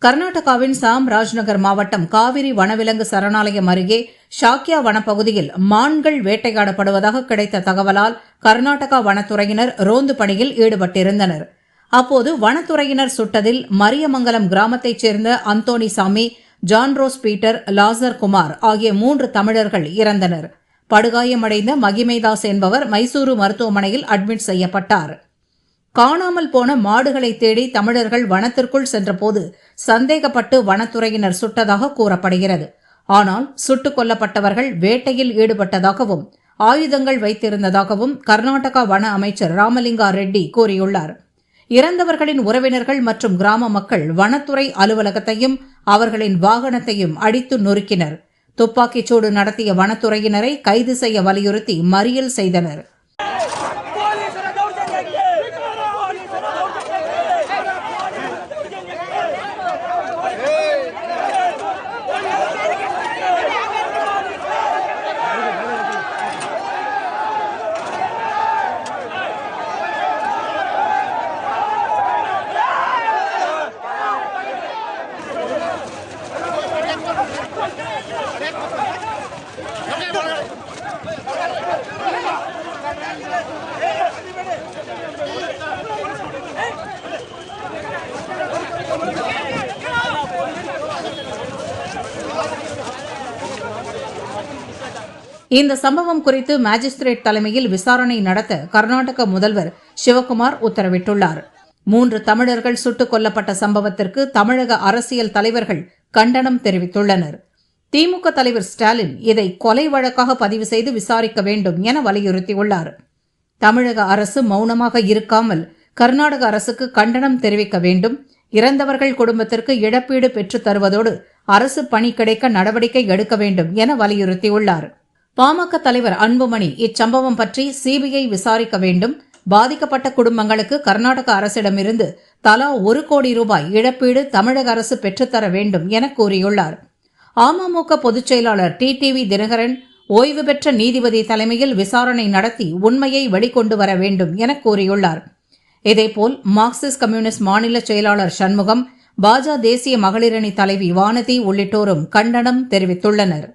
கர்நாடகாவின் சாம்ராஜ்நகர் மாவட்டம் காவிரி வனவிலங்கு சரணாலயம் அருகே ஷாக்கியா வனப்பகுதியில் மான்கள் வேட்டையாடப்படுவதாக கிடைத்த தகவலால் கர்நாடகா வனத்துறையினர் ரோந்து பணியில் ஈடுபட்டிருந்தனர். அப்போது வனத்துறையினர் சுட்டதில் மரியமங்கலம் கிராமத்தைச் சேர்ந்த அந்தோணிசாமி, ஜான்ரோஸ் பீட்டர், லாசர் குமார் ஆகிய 3 தமிழர்கள் இறந்தனர். படுகாயமடைந்த மகிமைதாஸ் என்பவர் மைசூரு மருத்துவமனையில் அட்மிட் செய்யப்பட்டார். காணாமல் போன மாடுகளை தேடி தமிழர்கள் வனத்திற்குள் சென்றபோது சந்தேகப்பட்டு வனத்துறையினர் சுட்டதாக கூறப்படுகிறது. ஆனால் சுட்டுக் கொல்லப்பட்டவர்கள் வேட்டையில் ஈடுபட்டதாகவும் ஆயுதங்கள் வைத்திருந்ததாகவும் கர்நாடகா வன அமைச்சர் ராமலிங்கா ரெட்டி கூறியுள்ளார். இறந்தவர்களின் உறவினர்கள் மற்றும் கிராம மக்கள் வனத்துறை அலுவலகத்தையும் அவர்களின் வாகனத்தையும் அடித்து நொறுக்கினர். துப்பாக்கிச்சூடு நடத்திய வனத்துறையினரை கைது செய்ய வலியுறுத்தி மறியல் செய்தனர். இந்த சம்பவம் குறித்து மாஜிஸ்திரேட் தலைமையில் விசாரணை நடத்த கர்நாடக முதல்வர் சிவக்குமார் உத்தரவிட்டுள்ளார். 3 தமிழர்கள் சுட்டுக் கொல்லப்பட்ட சம்பவத்திற்கு தமிழக அரசியல் தலைவர்கள் கண்டனம் தெரிவித்துள்ளனர். திமுக தலைவர் ஸ்டாலின் இதை கொலை வழக்காக பதிவு செய்து விசாரிக்க வேண்டும் என வலியுறுத்தியுள்ளார். தமிழக அரசு மௌனமாக இருக்காமல் கர்நாடக அரசுக்கு கண்டனம் தெரிவிக்க வேண்டும். இறந்தவர்கள் குடும்பத்திற்கு இழப்பீடு பெற்றுத் தருவதோடு அரசு பணி கிடைக்க நடவடிக்கை எடுக்க வேண்டும் என வலியுறுத்தியுள்ளார். பாமக தலைவர் அன்புமணி இச்சம்பவம் பற்றி சிபிஐ விசாரிக்க வேண்டும். பாதிக்கப்பட்ட குடும்பங்களுக்கு கர்நாடக அரசிடமிருந்து தலா 1 கோடி ரூபாய் இழப்பீடு தமிழக அரசு பெற்றுத்தர வேண்டும் என கூறியுள்ளார். அமமுக பொதுச் செயலாளர் டிடிவி தினகரன் ஓய்வு பெற்ற நீதிபதி தலைமையில் விசாரணை நடத்தி உண்மையை வெளிக்கொண்டு வர வேண்டும் என கூறியுள்ளார். இதேபோல் மார்க்சிஸ்ட் கம்யூனிஸ்ட் மாநில செயலாளர் சண்முகம், பாஜ தேசிய மகளிரணி தலைவி வானதி உள்ளிட்டோரும் கண்டனம் தெரிவித்துள்ளனர்.